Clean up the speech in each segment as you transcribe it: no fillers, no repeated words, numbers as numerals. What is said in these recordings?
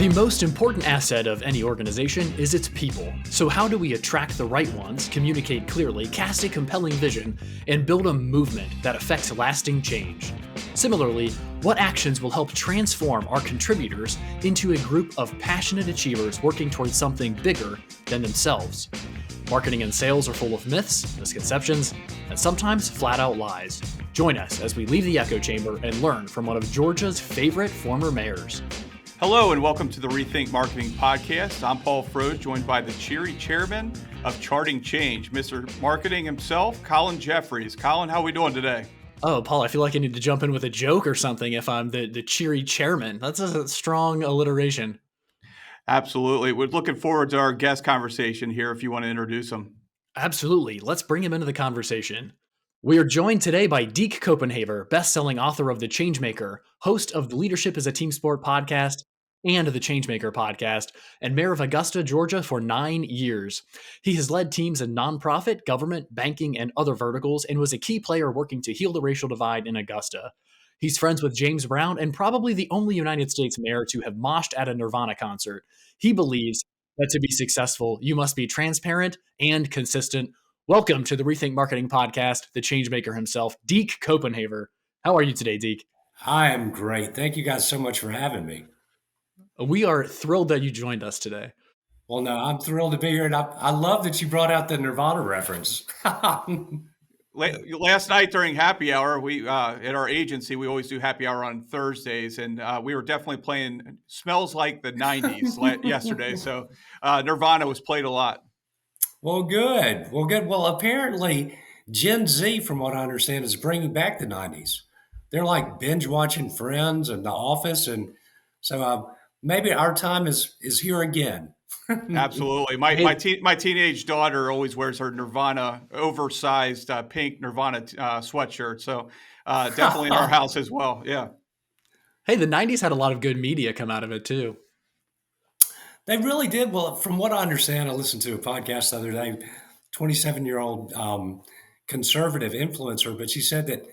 The most important asset of any organization is its people. So how do we attract the right ones, communicate clearly, cast a compelling vision, and build a movement that affects lasting change? Similarly, what actions will help transform our contributors into a group of passionate achievers working towards something bigger than themselves? Marketing and sales are full of myths, misconceptions, and sometimes flat-out lies. Join us as we leave the echo chamber and learn from one of Georgia's favorite former mayors. Hello and welcome to the Rethink Marketing Podcast. I'm Paul Frodge, joined by the cheery chairman of Charting Change, Mr. Marketing himself, Colin Jeffries. Colin, how are we doing today? Oh, Paul, I feel like I need to jump in with a joke or something if I'm the cheery chairman. That's a strong alliteration. Absolutely. We're looking forward to our guest conversation here if you want to introduce him. Absolutely. Let's bring him into the conversation. We are joined today by Deke Copenhaver, best-selling author of The Changemaker, host of the Leadership is a Team Sport podcast and the Changemaker podcast, and mayor of Augusta, Georgia for 9 years. He has led teams in nonprofit, government, banking, and other verticals, and was a key player working to heal the racial divide in Augusta. He's friends with James Brown and probably the only United States mayor to have moshed at a Nirvana concert. He believes that to be successful, you must be transparent and consistent. Welcome to the Rethink Marketing Podcast, the Changemaker himself, Deke Copenhaver. How are you today, Deke? I am great. Thank you guys so much for having me. We are thrilled that you joined us today. Well, no, I'm thrilled to be here, and I love that you brought out the Nirvana reference. Last night during happy hour, we at our agency, we always do happy hour on Thursdays, and we were definitely playing Smells Like the 90s yesterday. So Nirvana was played a lot. Well, good. Well, apparently Gen Z, from what I understand, is bringing back the 90s. They're like binge watching Friends and The Office, and so maybe our time is here again. Absolutely. My teenage daughter always wears her Nirvana oversized pink Nirvana sweatshirt. So definitely in our house as well. Yeah. Hey, the 90s had a lot of good media come out of it too. They really did. Well, from what I understand, I listened to a podcast the other day, 27-year-old conservative influencer, but she said that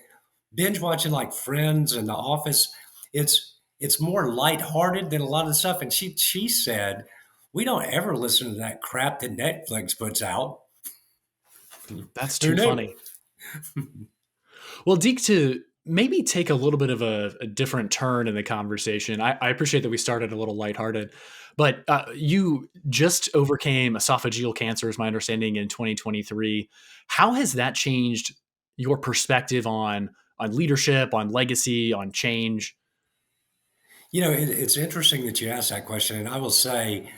binge watching like Friends and The Office, it's more lighthearted than a lot of the stuff. And she said, we don't ever listen to that crap that Netflix puts out. That's too funny. Well, Deke, to maybe take a little bit of a different turn in the conversation, I appreciate that we started a little lighthearted, but you just overcame esophageal cancer, is my understanding, in 2023. How has that changed your perspective on leadership, on legacy, on change? You know, it's interesting that you asked that question. And I will say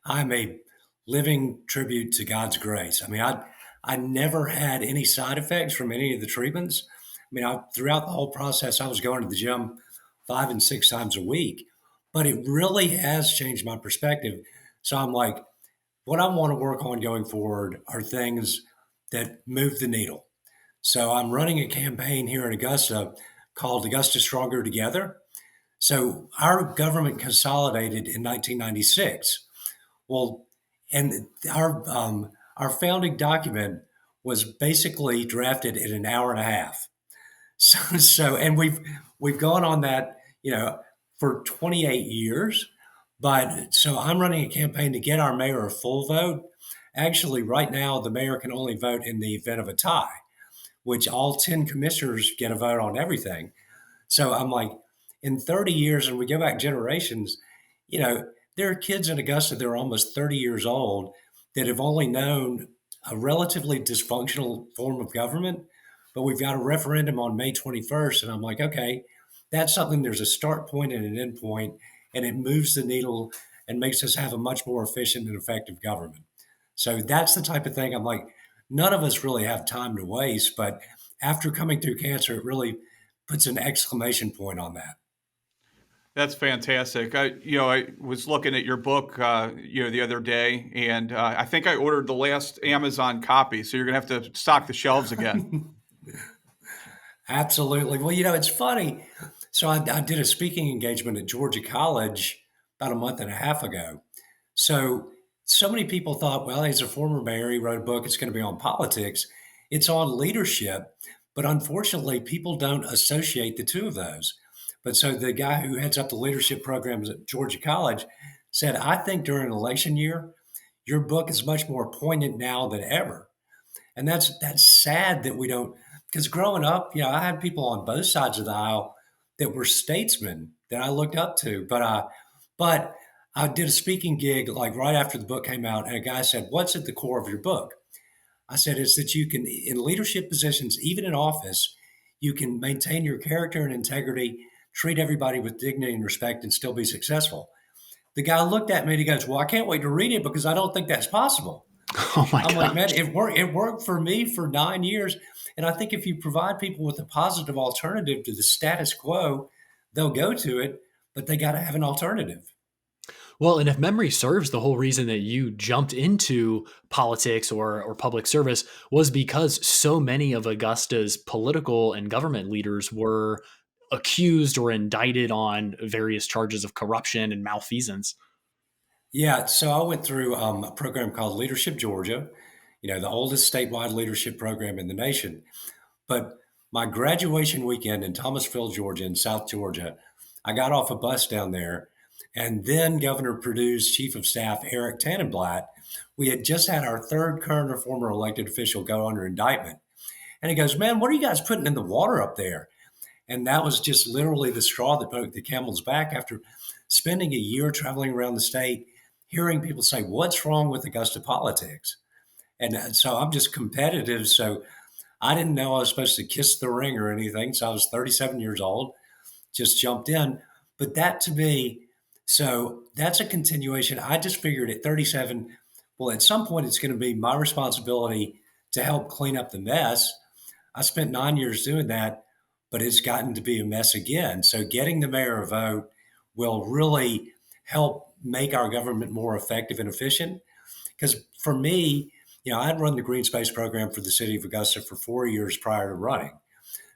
I'm a living tribute to God's grace. I mean, I never had any side effects from any of the treatments. I mean, throughout the whole process, I was going to the gym 5 and 6 times a week, but it really has changed my perspective. So I'm like, what I want to work on going forward are things that move the needle. So I'm running a campaign here in Augusta called Augusta Stronger Together. So our government consolidated in 1996. Well, and our founding document was basically drafted in an hour and a half. So and we've gone on that, for 28 years. But so I'm running a campaign to get our mayor a full vote. Actually, right now, the mayor can only vote in the event of a tie, which all 10 commissioners get a vote on everything. So I'm like, in 30 years, and we go back generations, there are kids in Augusta that are almost 30 years old that have only known a relatively dysfunctional form of government. But we've got a referendum on May 21st. And I'm like, okay, that's something, there's a start point and an end point, and it moves the needle and makes us have a much more efficient and effective government. So that's the type of thing I'm like, none of us really have time to waste. But after coming through cancer, it really puts an exclamation point on that. That's fantastic. I was looking at your book, the other day, and I think I ordered the last Amazon copy. So you're going to have to stock the shelves again. Absolutely. Well, it's funny. So I did a speaking engagement at Georgia College about a month and a half ago. So many people thought, well, he's a former mayor. He wrote a book. It's going to be on politics. It's on leadership. But unfortunately, people don't associate the two of those. But so the guy who heads up the leadership programs at Georgia College said, I think during an election year, your book is much more poignant now than ever. And that's sad that we don't, because growing up, I had people on both sides of the aisle that were statesmen that I looked up to. But I did a speaking gig like right after the book came out, and a guy said, "What's at the core of your book?" I said, "It's that you can, in leadership positions, even in office, you can maintain your character and integrity, treat everybody with dignity and respect, and still be successful." The guy looked at me and he goes, "Well, I can't wait to read it because I don't think that's possible." Oh my I'm like, "Man, gosh. it worked for me for 9 years. And I think if you provide people with a positive alternative to the status quo, they'll go to it, but they got to have an alternative." Well, and if memory serves, the whole reason that you jumped into politics or public service was because so many of Augusta's political and government leaders were accused or indicted on various charges of corruption and malfeasance. Yeah, so I went through a program called Leadership Georgia, the oldest statewide leadership program in the nation. But my graduation weekend in Thomasville, Georgia, in South Georgia, I got off a bus down there, and then Governor Purdue's Chief of Staff, Eric Tannenblatt, we had just had our third current or former elected official go under indictment. And he goes, "Man, what are you guys putting in the water up there?" And that was just literally the straw that broke the camel's back after spending a year traveling around the state, hearing people say, "What's wrong with Augusta politics?" And so I'm just competitive. So I didn't know I was supposed to kiss the ring or anything. So I was 37 years old, just jumped in. But that to me, so that's a continuation. I just figured at 37, well, at some point it's going to be my responsibility to help clean up the mess. I spent 9 years doing that, but it's gotten to be a mess again. So getting the mayor a vote will really help make our government more effective and efficient. Because for me, I'd run the green space program for the city of Augusta for 4 years prior to running.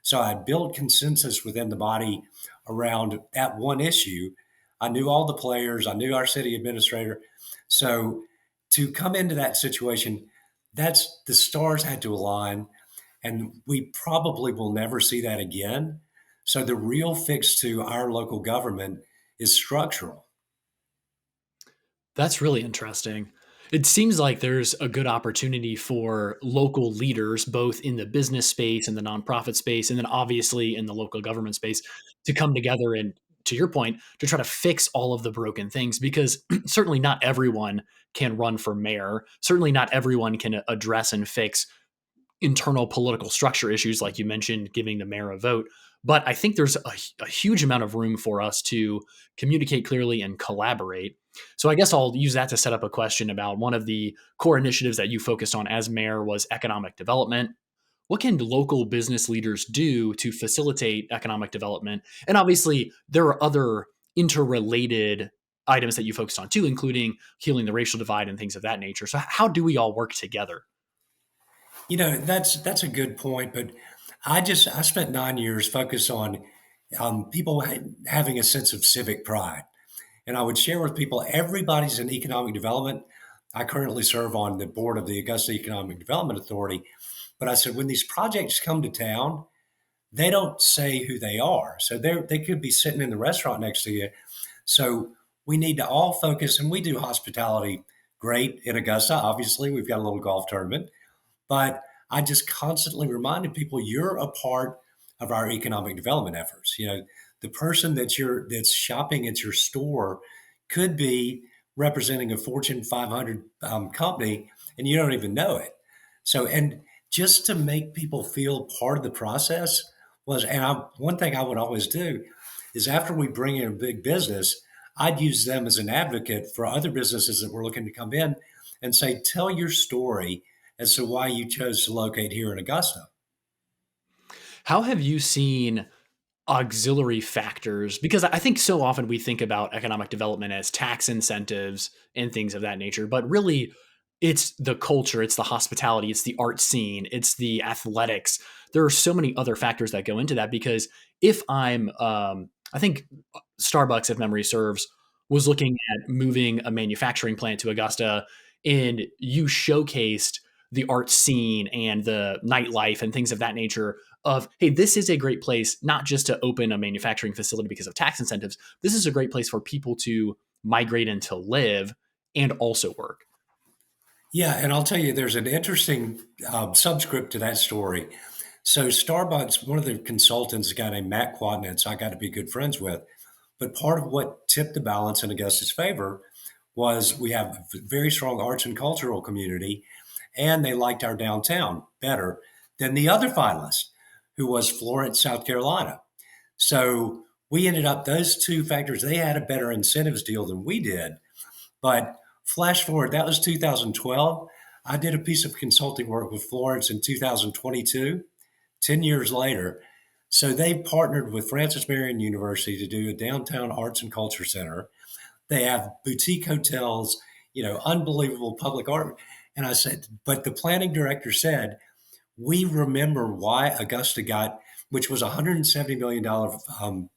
So I built consensus within the body around that one issue. I knew all the players, I knew our city administrator. So to come into that situation, that's the stars had to align, and we probably will never see that again. So the real fix to our local government is structural. That's really interesting. It seems like there's a good opportunity for local leaders, both in the business space and the nonprofit space, and then obviously in the local government space, to come together and, to your point, to try to fix all of the broken things. Because certainly not everyone can run for mayor. Certainly not everyone can address and fix internal political structure issues, like you mentioned, giving the mayor a vote. But I think there's a huge amount of room for us to communicate clearly and collaborate. So I guess I'll use that to set up a question about one of the core initiatives that you focused on as mayor was economic development. What can local business leaders do to facilitate economic development? And obviously, there are other interrelated items that you focused on too, including healing the racial divide and things of that nature. So how do we all work together? That's a good point, but I spent 9 years focused on people having a sense of civic pride, and I would share with people everybody's in economic development. I currently serve on the board of the Augusta Economic Development Authority, but I said when these projects come to town, they don't say who they are, so they could be sitting in the restaurant next to you. So we need to all focus, and we do hospitality great in Augusta. Obviously, we've got a little golf tournament. But I just constantly reminded people you're a part of our economic development efforts. The person that's shopping at your store could be representing a Fortune 500 company, and you don't even know it. So, and just to make people feel part of the process one thing I would always do is after we bring in a big business, I'd use them as an advocate for other businesses that were looking to come in and say, tell your story as to why you chose to locate here in Augusta. How have you seen auxiliary factors? Because I think so often we think about economic development as tax incentives and things of that nature, but really it's the culture, it's the hospitality, it's the art scene, it's the athletics. There are so many other factors that go into that because if I think Starbucks, if memory serves, was looking at moving a manufacturing plant to Augusta, and you showcased the art scene and the nightlife and things of that nature of, hey, this is a great place, not just to open a manufacturing facility because of tax incentives. This is a great place for people to migrate in to live and also work. Yeah, and I'll tell you, there's an interesting subscript to that story. So Starbucks, one of the consultants, a guy named Matt Quatnitz, I got to be good friends with. But part of what tipped the balance in Augusta's favor was we have a very strong arts and cultural community, and they liked our downtown better than the other finalist, who was Florence, South Carolina. So we ended up, those two factors, they had a better incentives deal than we did. But flash forward, that was 2012. I did a piece of consulting work with Florence in 2022, 10 years later. So they partnered with Francis Marion University to do a downtown arts and culture center. They have boutique hotels, unbelievable public art. And I said, but the planning director said, we remember why Augusta got, which was $170 million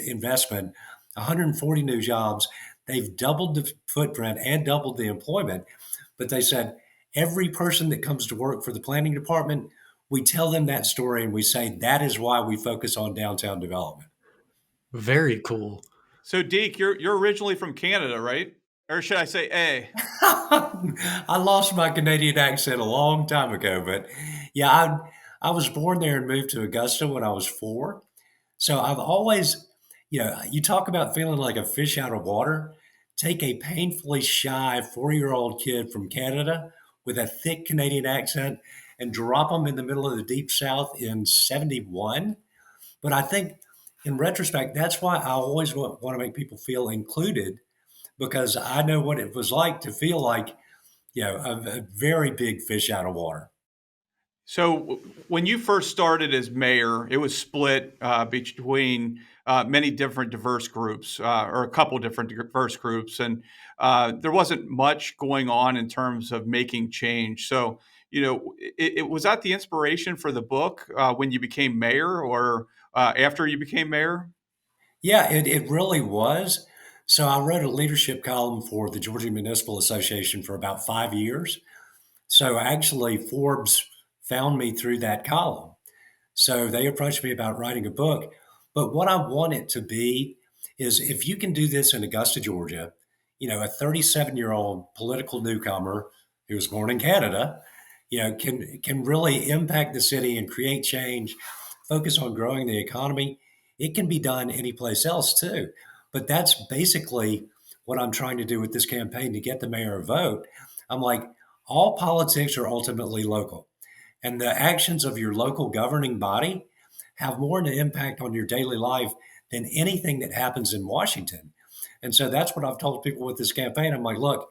investment, 140 new jobs. They've doubled the footprint and doubled the employment. But they said, every person that comes to work for the planning department, we tell them that story and we say, that is why we focus on downtown development. Very cool. So, Deke, you're originally from Canada, right? Or should I say A? I lost my Canadian accent a long time ago, but yeah, I was born there and moved to Augusta when I was 4. So I've always, you talk about feeling like a fish out of water. Take a painfully shy 4-year-old kid from Canada with a thick Canadian accent and drop them in the middle of the deep South in 71. But I think in retrospect, that's why I always want to make people feel included, because I know what it was like to feel like, a very big fish out of water. So when you first started as mayor, it was split between many different diverse groups, or a couple different diverse groups, and there wasn't much going on in terms of making change. So, it was that the inspiration for the book when you became mayor, or after you became mayor? Yeah, it really was. So I wrote a leadership column for the Georgia Municipal Association for about 5 years. So actually, Forbes found me through that column. So they approached me about writing a book. But what I want it to be is, if you can do this in Augusta, Georgia, a 37-year-old political newcomer who was born in Canada, can really impact the city and create change, focus on growing the economy. It can be done anyplace else too. But that's basically what I'm trying to do with this campaign to get the mayor a vote. I'm like, all politics are ultimately local, and the actions of your local governing body have more of an impact on your daily life than anything that happens in Washington. And so that's what I've told people with this campaign. I'm like, look,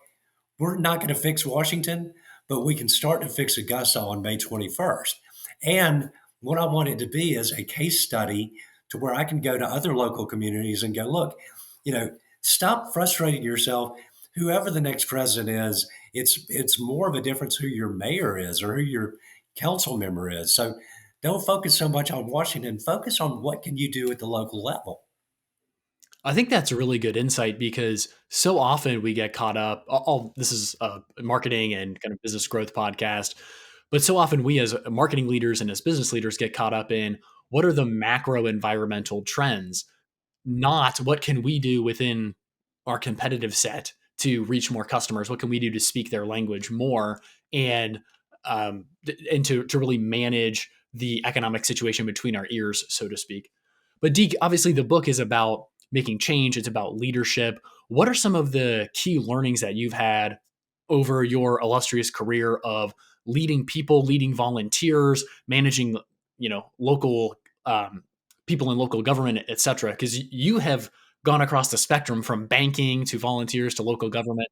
we're not going to fix Washington, but we can start to fix Augusta on May 21st. And what I want it to be is a case study to where I can go to other local communities and go, look, stop frustrating yourself. Whoever the next president is, it's more of a difference who your mayor is or who your council member is. So don't focus so much on Washington. Focus on what can you do at the local level. I think that's a really good insight, because so often we get caught up. This is a marketing and kind of business growth podcast, but so often we as marketing leaders and as business leaders get caught up in what are the macro environmental trends, not what can we do within our competitive set to reach more customers. What can we do to speak their language more, and to really manage the economic situation between our ears, so to speak. But Deke, obviously the book is about making change. It's about leadership. What are some of the key learnings that you've had over your illustrious career of leading people, leading volunteers, managing, local people in local government, et cetera? Because you have gone across the spectrum from banking to volunteers to local government,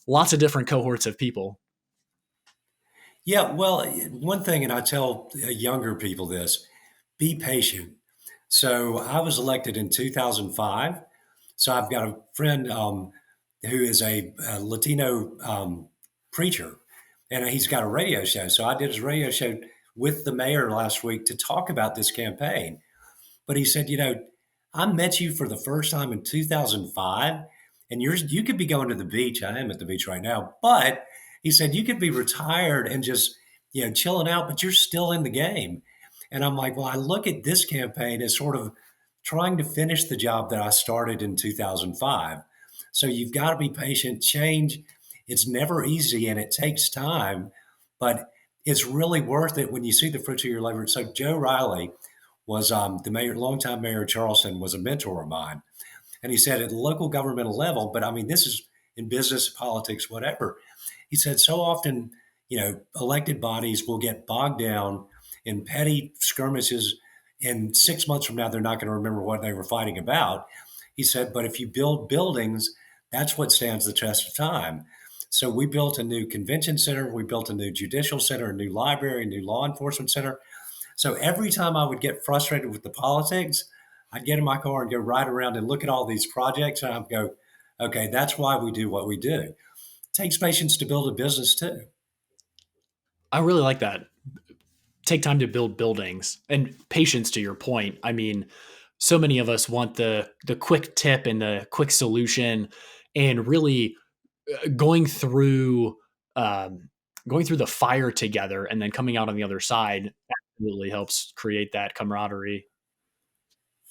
lots of different cohorts of people. Yeah, well, one thing, and I tell younger people this, be patient. So I was elected in 2005. So I've got a friend who is a Latino preacher, and he's got a radio show. So I did his radio show with the mayor last week to talk about this campaign. But he said, I met you for the first time in 2005, and you could be going to the beach. I am at the beach right now, but he said you could be retired and just chilling out, but you're still in the game. And I'm like, well, I look at this campaign as sort of trying to finish the job that I started in 2005. So you've got to be patient. Change, it's never easy and it takes time, but it's really worth it when you see the fruits of your labor. So Joe Riley was the mayor, longtime mayor of Charleston, was a mentor of mine. And he said at the local governmental level, but I mean, this is in business, politics, whatever. He said so often, elected bodies will get bogged down in petty skirmishes. And 6 months from now, they're not going to remember what they were fighting about. He said, but if you build buildings, that's what stands the test of time. So we built a new convention center, we built a new judicial center, a new library, a new law enforcement center. So every time I would get frustrated with the politics, I'd get in my car and go ride around and look at all these projects, and I'd go, okay, that's why we do what we do. It takes patience to build a business too. I really like that. Take time to build buildings, and patience, to your point. I mean, so many of us want the quick tip and the quick solution, and really going through going through the fire together and then coming out on the other side absolutely helps create that camaraderie.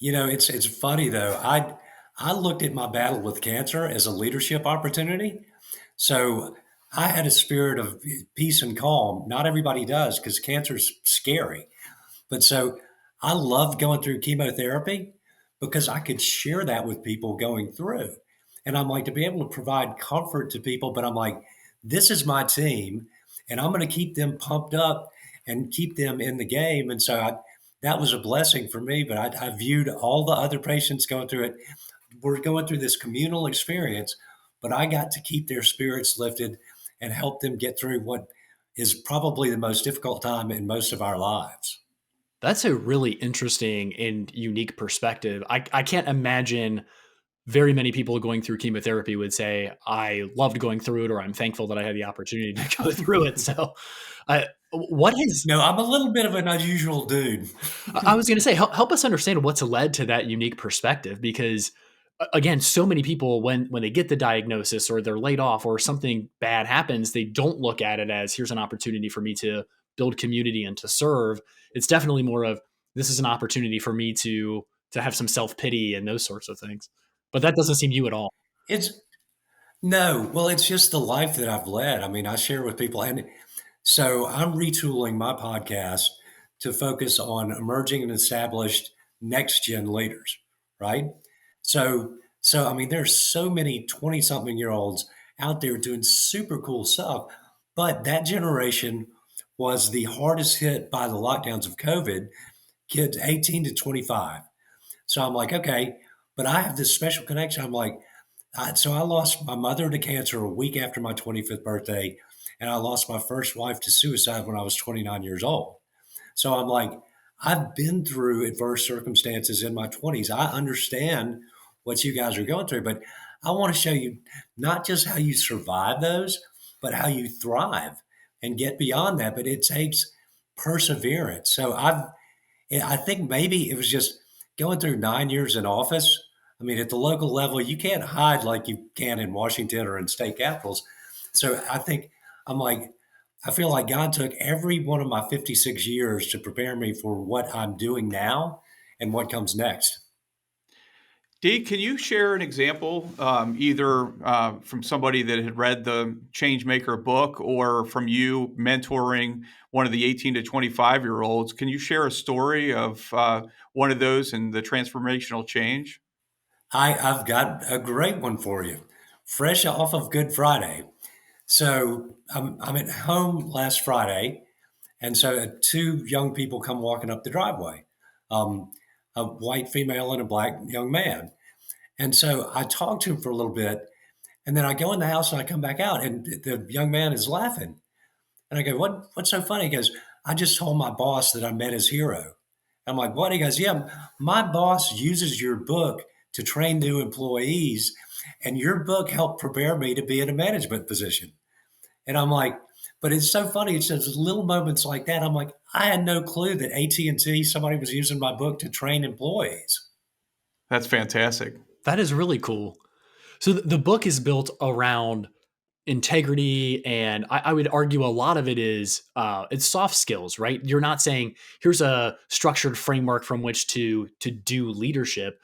It's funny though. I looked at my battle with cancer as a leadership opportunity. So I had a spirit of peace and calm. Not everybody does because cancer's scary. But so I loved going through chemotherapy because I could share that with people going through. And I'm like, to be able to provide comfort to people, but I'm like, this is my team and I'm going to keep them pumped up and keep them in the game. And so that was a blessing for me. But I viewed all the other patients going through it. We're going through this communal experience, but I got to keep their spirits lifted and help them get through what is probably the most difficult time in most of our lives. That's a really interesting and unique perspective. I can't imagine very many people going through chemotherapy would say, I loved going through it, or I'm thankful that I had the opportunity to go through it. So, what is. No, I'm a little bit of an unusual dude. I was going to say, help us understand what's led to that unique perspective, because again, so many people, when they get the diagnosis or they're laid off or something bad happens, they don't look at it as here's an opportunity for me to build community and to serve. It's definitely more of this is an opportunity for me to have some self-pity and those sorts of things. But that doesn't seem you at all. It's no, well, it's just the life that I've led. I mean, I share with people. And so I'm retooling my podcast to focus on emerging and established next gen leaders, right? So I mean, there's so many 20 something year olds out there doing super cool stuff, but that generation was the hardest hit by the lockdowns of COVID, kids 18 to 25. So I'm like, okay, but I have this special connection. I'm like, so I lost my mother to cancer a week after my 25th birthday, and I lost my first wife to suicide when I was 29 years old. So I'm like, I've been through adverse circumstances in my 20s. I understand what you guys are going through, but I want to show you not just how you survive those, but how you thrive and get beyond that. But it takes perseverance. So I think maybe it was just going through 9 years in office. I mean, at the local level, you can't hide like you can in Washington or in state capitals. So I think I'm like, I feel like God took every one of my 56 years to prepare me for what I'm doing now and what comes next. Deke, can you share an example, either from somebody that had read the Changemaker book or from you mentoring one of the 18 to 25-year-olds? Can you share a story of one of those and the transformational change? I've got a great one for you, fresh off of Good Friday. So I'm at home last Friday, and so two young people come walking up the driveway, a white female and a black young man. And so I talk to him for a little bit, and then I go in the house and I come back out, and the young man is laughing. And I go, what's so funny? He goes, I just told my boss that I met his hero. I'm like, what? He goes, yeah, my boss uses your book to train new employees, and your book helped prepare me to be in a management position. And I'm like, but it's so funny. It's just little moments like that. I'm like, I had no clue that AT&T, somebody was using my book to train employees. That's fantastic. That is really cool. So the book is built around integrity, and I would argue a lot of it is it's soft skills, right? You're not saying here's a structured framework from which to do leadership.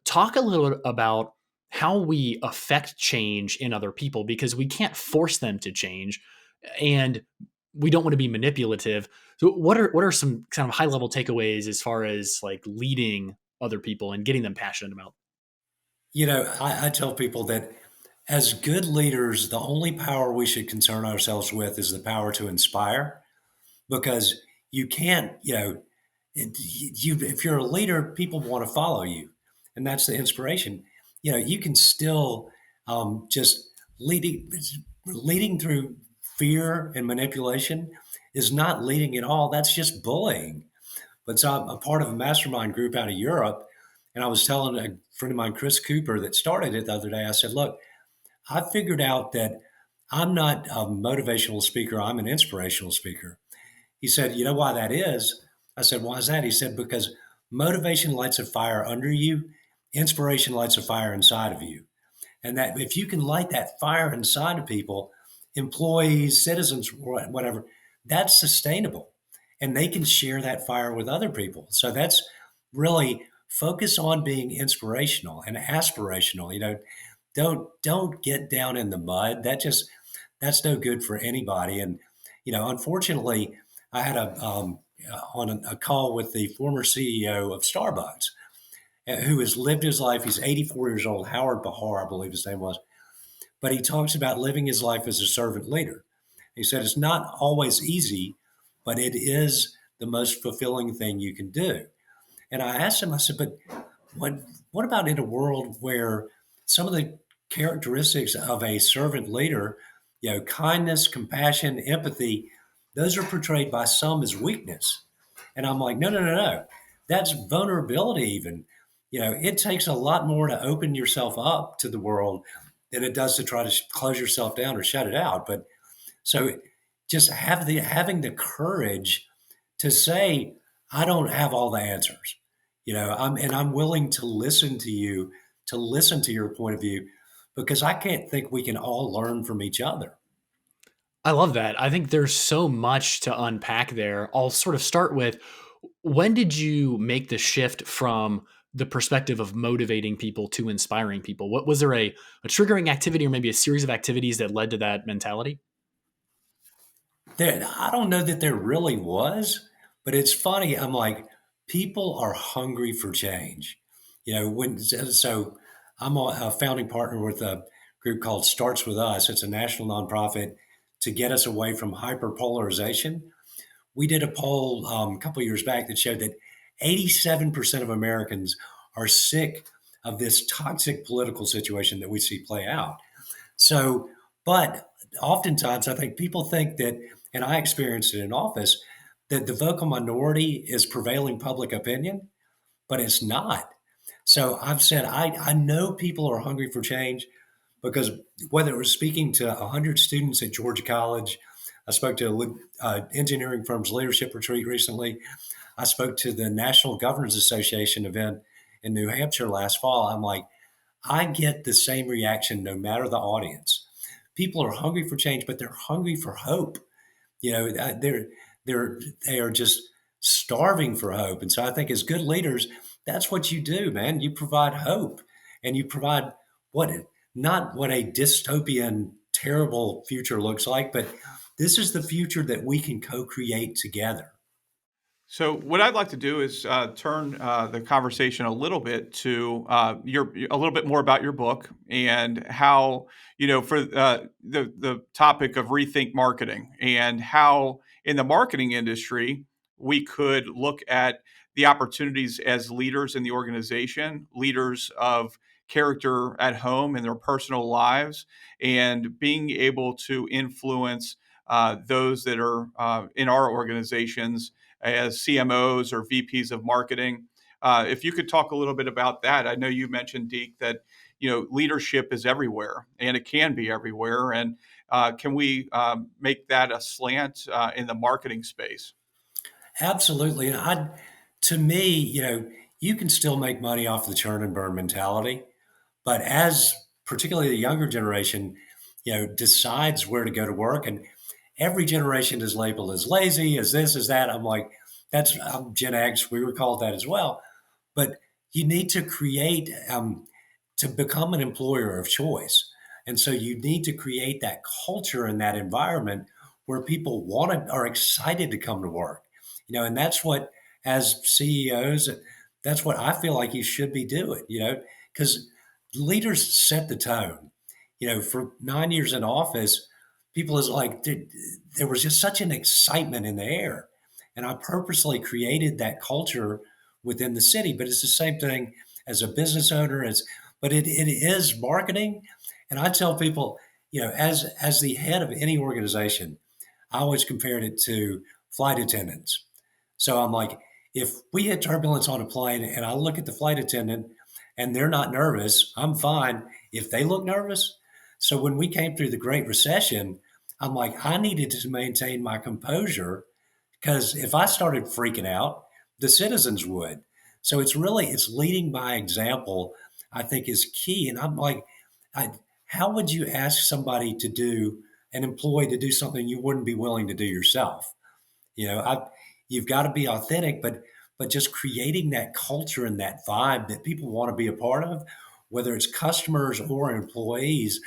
Talk a little bit about how we affect change in other people, because we can't force them to change, and we don't want to be manipulative. So what are some kind of high level takeaways as far as like leading other people and getting them passionate about? I tell people that as good leaders, the only power we should concern ourselves with is the power to inspire, because you can't, if you're a leader, people want to follow you, and that's the inspiration. You can still just leading through fear and manipulation is not leading at all. That's just bullying. But so I'm a part of a mastermind group out of Europe, and I was telling a friend of mine, Chris Cooper, that started it the other day. I said, "Look, I figured out that I'm not a motivational speaker. I'm an inspirational speaker." He said, "You know why that is?" I said, "Why is that?" He said, "Because motivation lights a fire under you, inspiration lights a fire inside of you. And that if you can light that fire inside of people, employees, citizens, whatever, that's sustainable. And they can share that fire with other people. So that's really focus on being inspirational and aspirational. Don't get down in the mud. That's no good for anybody. And unfortunately, I had a call with the former CEO of Starbucks, who has lived his life. He's 84 years old, Howard Bahar, I believe his name was. But he talks about living his life as a servant leader. He said it's not always easy, but it is the most fulfilling thing you can do. And I asked him, I said, but what, what about in a world where some of the characteristics of a servant leader, kindness, compassion, empathy, those are portrayed by some as weakness? And I'm like, no, no, no, no. That's vulnerability, even. It takes a lot more to open yourself up to the world than it does to try to close yourself down or shut it out. But so just having the courage to say, I don't have all the answers. I'm willing to listen to you, to listen to your point of view, because I can't think we can all learn from each other. I love that. I think there's so much to unpack there. I'll sort of start with, when did you make the shift from the perspective of motivating people to inspiring people? What was there a triggering activity or maybe a series of activities that led to that mentality? I don't know that there really was, but it's funny. I'm like, people are hungry for change. So I'm a founding partner with a group called Starts With Us. It's a national nonprofit to get us away from hyperpolarization. We did a poll a couple of years back that showed that 87% of Americans are sick of this toxic political situation that we see play out. So, but oftentimes I think people think that, and I experienced it in office, that the vocal minority is prevailing public opinion, but it's not. So I've said, I know people are hungry for change, because whether it was speaking to 100 students at Georgia College, I spoke to engineering firm's leadership retreat recently. I spoke to the National Governors Association event in New Hampshire last fall. I'm like, I get the same reaction no matter the audience. People are hungry for change, but they're hungry for hope. They are just starving for hope. And so I think as good leaders, that's what you do, man. You provide hope, and you provide what not what a dystopian, terrible future looks like, but this is the future that we can co-create together. So what I'd like to do is turn the conversation a little bit to a little bit more about your book, and how, for the topic of rethink marketing, and how in the marketing industry we could look at the opportunities as leaders in the organization, leaders of character at home in their personal lives, and being able to influence those that are in our organizations as CMOs or VPs of marketing. If you could talk a little bit about that. I know you mentioned, Deke, that leadership is everywhere, and it can be everywhere. And can we make that a slant in the marketing space? Absolutely. And to me, you can still make money off the churn and burn mentality, but as particularly the younger generation, decides where to go to work, and every generation is labeled as lazy, as this, as that. I'm like, I'm Gen X. We were called that as well. But you need to create, to become an employer of choice. And so you need to create that culture and that environment where people are excited to come to work. And that's what, as CEOs, that's what I feel like you should be doing, because leaders set the tone. For 9 years in office, people is like, there was just such an excitement in the air. And I purposely created that culture within the city. But it's the same thing as a business owner, but it is marketing. And I tell people, as the head of any organization, I always compared it to flight attendants. So I'm like, if we hit turbulence on a plane and I look at the flight attendant and they're not nervous, I'm fine. If they look nervous. So when we came through the Great Recession, I'm like, I needed to maintain my composure because if I started freaking out, the citizens would. So it's leading by example, I think is key. And I'm like, how would you ask an employee to do something you wouldn't be willing to do yourself? You've got to be authentic, but just creating that culture and that vibe that people want to be a part of, whether it's customers or employees,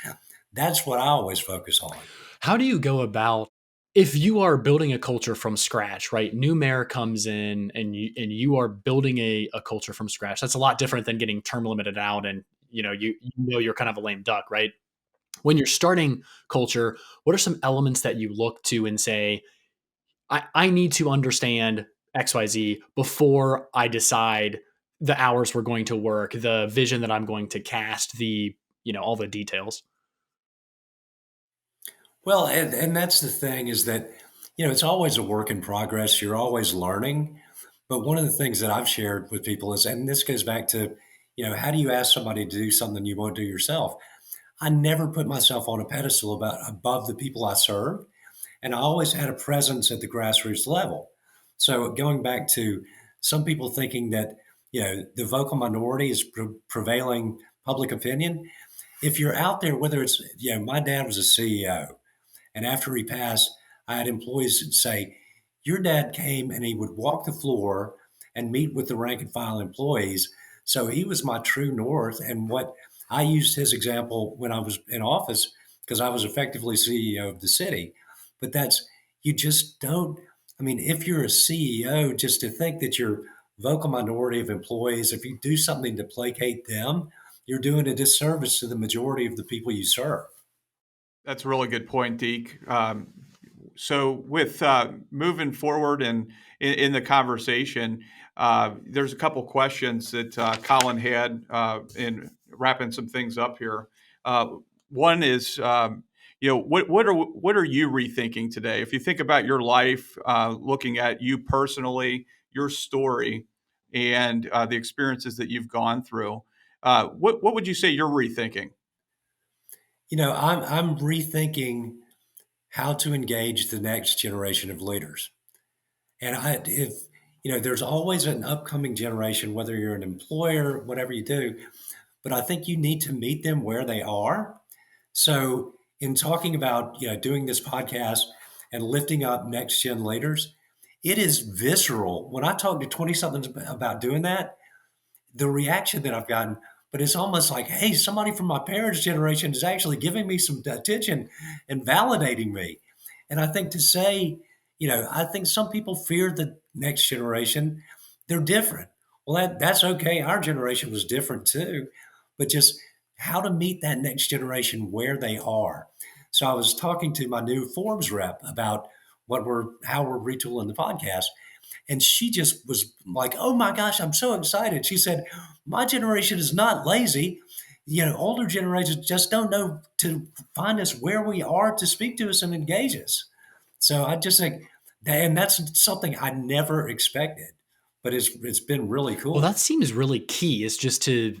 that's what I always focus on. How do you go about if you are building a culture from scratch, right? New mayor comes in and you are building a culture from scratch. That's a lot different than getting term limited out and you're kind of a lame duck, right? When you're starting culture, what are some elements that you look to and say, I need to understand XYZ before I decide the hours we're going to work, the vision that I'm going to cast, all the details? Well, and that's the thing is that, it's always a work in progress. You're always learning. But one of the things that I've shared with people is, and this goes back to, how do you ask somebody to do something you won't do yourself? I never put myself on a pedestal above the people I serve. And I always had a presence at the grassroots level. So going back to some people thinking that, the vocal minority is prevailing public opinion. If you're out there, whether it's, my dad was a CEO. And after he passed, I had employees that say, your dad came and he would walk the floor and meet with the rank and file employees. So he was my true north. And what I used his example when I was in office, because I was effectively CEO of the city. But you just don't, if you're a CEO, just to think that your vocal minority of employees, if you do something to placate them, you're doing a disservice to the majority of the people you serve. That's a really good point, Deke. So with moving forward and in the conversation, there's a couple questions that Colin had in wrapping some things up here. One is, what are you rethinking today? If you think about your life, looking at you personally, your story, and the experiences that you've gone through, what would you say you're rethinking? I'm rethinking how to engage the next generation of leaders. And if there's always an upcoming generation, whether you're an employer, whatever you do, but I think you need to meet them where they are. So in talking about, doing this podcast and lifting up next gen leaders, it is visceral. When I talk to 20 somethings about doing that, the reaction that I've gotten, but it's almost like, hey, somebody from my parents' generation is actually giving me some attention and validating me. And I think to say, I think some people fear the next generation. They're different. Well, that's okay. Our generation was different too, but just how to meet that next generation where they are. So I was talking to my new Forbes rep about how we're retooling the podcast. And she just was like, oh my gosh, I'm so excited. She said, my generation is not lazy. Older generations just don't know to find us where we are to speak to us and engage us. So I just think, and that's something I never expected, but it's been really cool. Well, that seems really key is just to,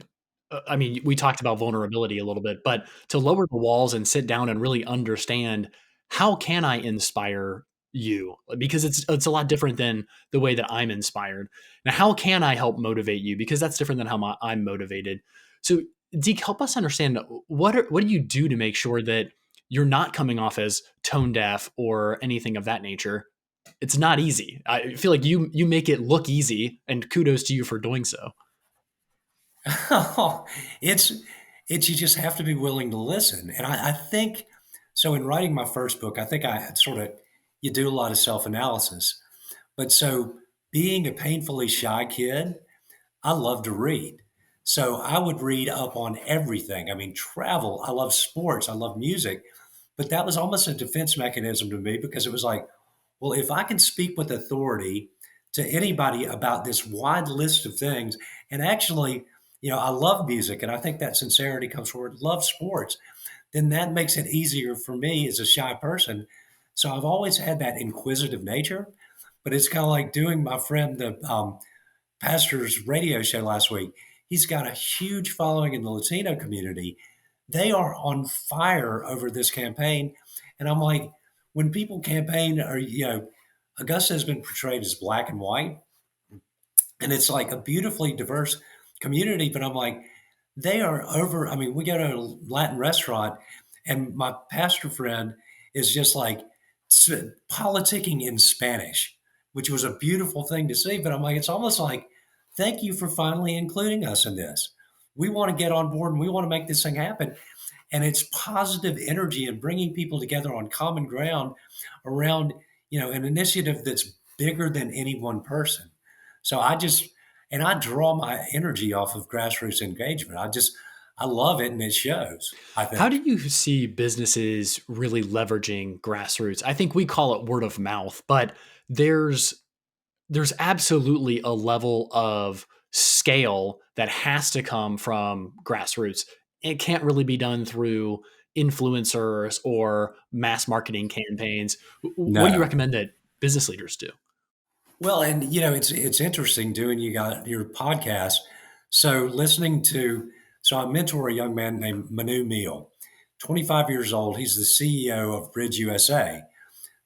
we talked about vulnerability a little bit, but to lower the walls and sit down and really understand how can I inspire you? Because it's a lot different than the way that I'm inspired. Now, how can I help motivate you? Because that's different than how I'm motivated. So, Deke, help us understand what do you do to make sure that you're not coming off as tone deaf or anything of that nature? It's not easy. I feel like you make it look easy, and kudos to you for doing so. it's It's you just have to be willing to listen. And I think so. In writing my first book, I think I sort of you do a lot of self analysis. But so being a painfully shy kid, I love to read. So I would read up on everything. I mean, travel. I love sports. I love music. But that was almost a defense mechanism to me because it was like, well, if I can speak with authority to anybody about this wide list of things, and actually, I love music and I think that sincerity comes forward, love sports, then that makes it easier for me as a shy person. So I've always had that inquisitive nature, but it's kind of like doing my friend, the pastor's radio show last week. He's got a huge following in the Latino community. They are on fire over this campaign. And I'm like, when people campaign, or, Augusta has been portrayed as black and white, and it's like a beautifully diverse community. But I'm like, they are over. I mean, we go to a Latin restaurant, and my pastor friend is just like politicking in Spanish, which was a beautiful thing to see. But I'm like, it's almost like, thank you for finally including us in this. We want to get on board and we want to make this thing happen. And it's positive energy and bringing people together on common ground around, an initiative that's bigger than any one person. So I draw my energy off of grassroots engagement. I love it and it shows, I How do think. you see businesses really leveraging grassroots? I think we call it word of mouth, but there's there's absolutely a level of scale that has to come from grassroots. It can't really be done through influencers or mass marketing campaigns. What do you No. recommend that business leaders do? Well, and it's interesting doing you got your podcast. So listening to so I mentor a young man named Manu Meal, 25 years old. He's the CEO of Bridge USA,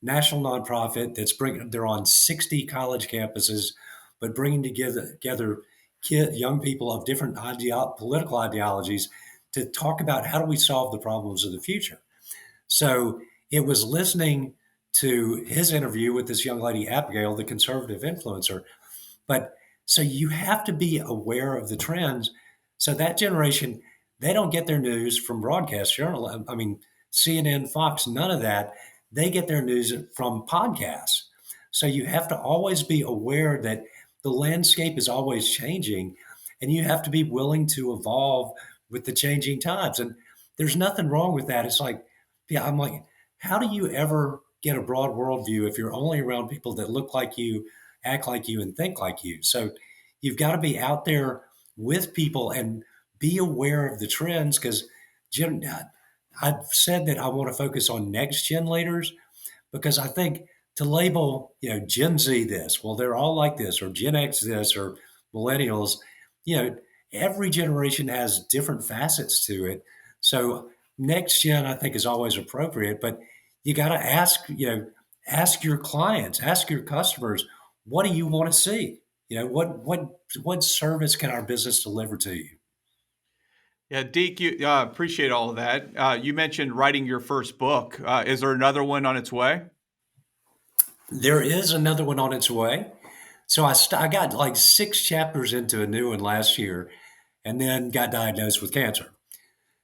national nonprofit that's bringing. They're on 60 college campuses, but bringing together young people of different political ideologies to talk about how do we solve the problems of the future. So it was listening to his interview with this young lady, Abigail, the conservative influencer. But so you have to be aware of the trends. So that generation, they don't get their news from broadcast journal. I mean, CNN, Fox, none of that. They get their news from podcasts. So you have to always be aware that the landscape is always changing and you have to be willing to evolve with the changing times. And there's nothing wrong with that. It's like, yeah, I'm like, how do you ever get a broad worldview if you're only around people that look like you, act like you, and think like you? So you've got to be out there with people and be aware of the trends because I've said that I want to focus on next gen leaders because I think to label, Gen Z this, well, they're all like this, or Gen X this, or millennials, you know, every generation has different facets to it. So next gen, I think, is always appropriate, but you got to ask your clients, ask your customers, what do you want to see? What service can our business deliver to you? Yeah, Deke, you appreciate all of that. You mentioned writing your first book. Is there another one on its way? There is another one on its way. So I got like 6 chapters into a new one last year and then got diagnosed with cancer.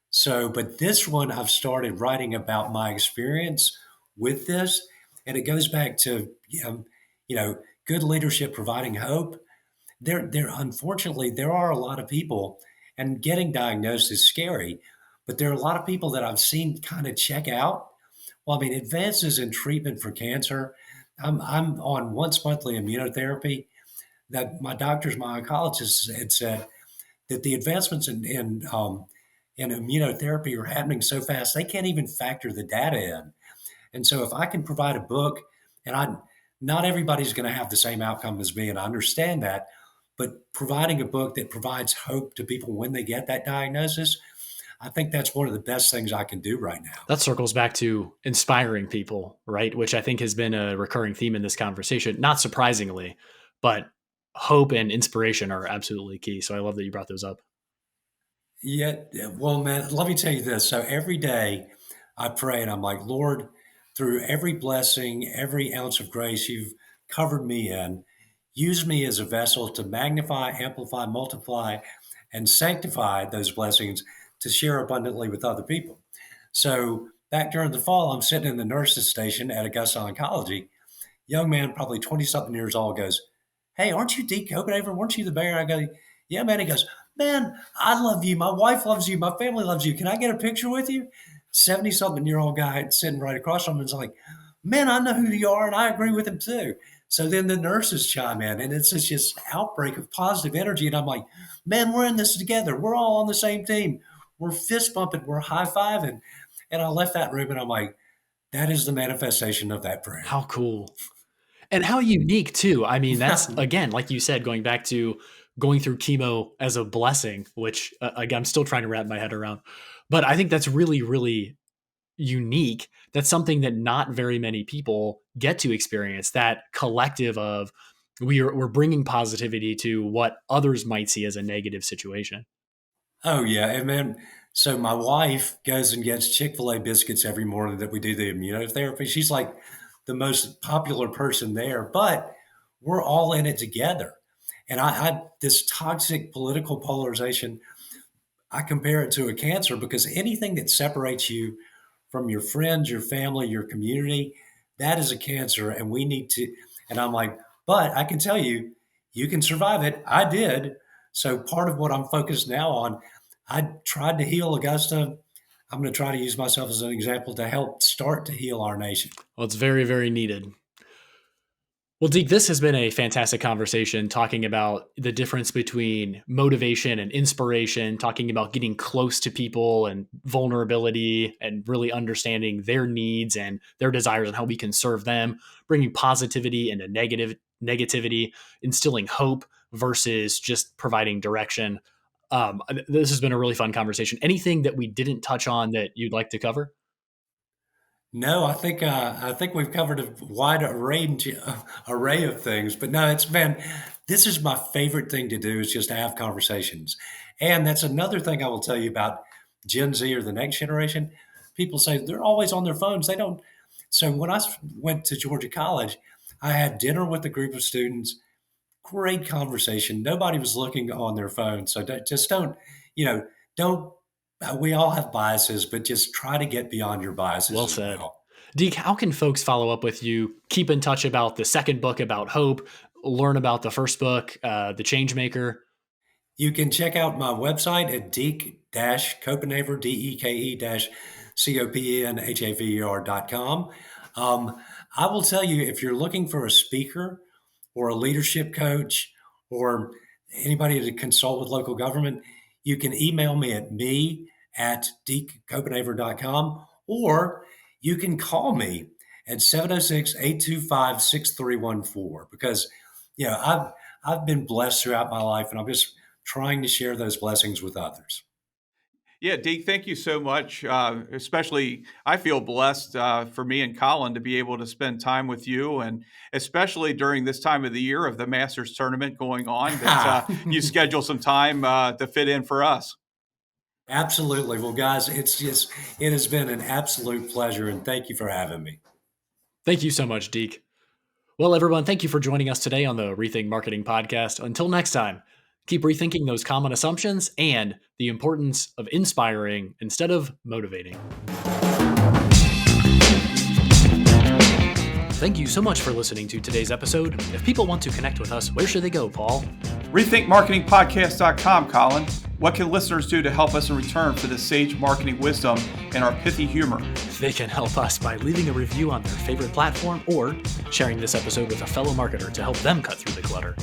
So, but this one I've started writing about my experience with this, and it goes back to you know good leadership providing hope. There unfortunately there are a lot of people, and getting diagnosed is scary, but there are a lot of people that I've seen kind of check out. Well, I mean, advances in treatment for cancer. I'm on once monthly immunotherapy. That my doctors, my oncologists had said that the advancements in immunotherapy are happening so fast they can't even factor the data in. And so, if I can provide a book, and not everybody's going to have the same outcome as me, and I understand that, but providing a book that provides hope to people when they get that diagnosis, I think that's one of the best things I can do right now. That circles back to inspiring people, right? Which I think has been a recurring theme in this conversation, not surprisingly, but hope and inspiration are absolutely key. So I love that you brought those up. Yeah, well, man, let me tell you this. So every day I pray and I'm like, Lord, through every blessing, every ounce of grace you've covered me in, use me as a vessel to magnify, amplify, multiply, and sanctify those blessings to share abundantly with other people. So back during the fall, I'm sitting in the nurses station at Augusta Oncology. Young man, probably 20 something years old, goes, "Hey, aren't you Deke Copenhaver? Weren't you the mayor?" I go, "Yeah, man." He goes, "Man, I love you. My wife loves you. My family loves you. Can I get a picture with you?" 70 something year old guy sitting right across from him is like, "Man, I know who you are, and I agree with him too." So then the nurses chime in, and it's just outbreak of positive energy. And I'm like, "Man, we're in this together. We're all on the same team. We're fist bumping. We're high fiving." And I left that room, and I'm like, that is the manifestation of that prayer. How cool. And how unique too. I mean, that's again, like you said, going back to going through chemo as a blessing, which again, I'm still trying to wrap my head around. But I think that's really, really unique. That's something that not very many people get to experience. That collective of we're bringing positivity to what others might see as a negative situation. Oh yeah, and man, so my wife goes and gets Chick-fil-A biscuits every morning that we do the immunotherapy. She's like the most popular person there, but we're all in it together. And I this toxic political polarization, I compare it to a cancer because anything that separates you from your friends, your family, your community, that is a cancer. And we need to, and I'm like, but I can tell you, you can survive it. I did. So part of what I'm focused now on, I tried to heal Augusta. I'm going to try to use myself as an example to help start to heal our nation. Well, it's very, very needed. Well, Deke, this has been a fantastic conversation talking about the difference between motivation and inspiration, talking about getting close to people and vulnerability and really understanding their needs and their desires and how we can serve them, bringing positivity into negativity, instilling hope versus just providing direction. This has been a really fun conversation. Anything that we didn't touch on that you'd like to cover? No, I think we've covered a wide array of things, but no, it's been this is my favorite thing to do is just to have conversations, and that's another thing I will tell you about Gen Z or the next generation. People say they're always on their phones. They don't. So when went to Georgia College, I had dinner with a group of students. Great conversation. Nobody was looking on their phone. So just don't, don't. We all have biases, but just try to get beyond your biases Well as said. well. Deke, how can folks follow up with you, keep in touch about the second book about hope, learn about the first book, The Changemaker? You can check out my website at Deke-Copenhaver, DEKE-COPENHAVER.com. I will tell you, if you're looking for a speaker or a leadership coach or anybody to consult with local government, you can email me at me@DekeCopenhaver.com, or you can call me at 706-825-6314 because, I've been blessed throughout my life and I'm just trying to share those blessings with others. Yeah, Deke, thank you so much. Especially, I feel blessed for me and Colin to be able to spend time with you, and especially during this time of the year of the Masters tournament going on, that you schedule some time to fit in for us. Absolutely. Well, guys, it has been an absolute pleasure and thank you for having me. Thank you so much, Deke. Well, everyone, thank you for joining us today on the Rethink Marketing Podcast. Until next time, keep rethinking those common assumptions and the importance of inspiring instead of motivating. Thank you so much for listening to today's episode. If people want to connect with us, where should they go, Paul? RethinkMarketingPodcast.com, Colin. What can listeners do to help us in return for the sage marketing wisdom and our pithy humor? They can help us by leaving a review on their favorite platform or sharing this episode with a fellow marketer to help them cut through the clutter.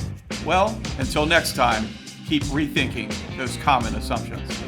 Well, until next time, keep rethinking those common assumptions.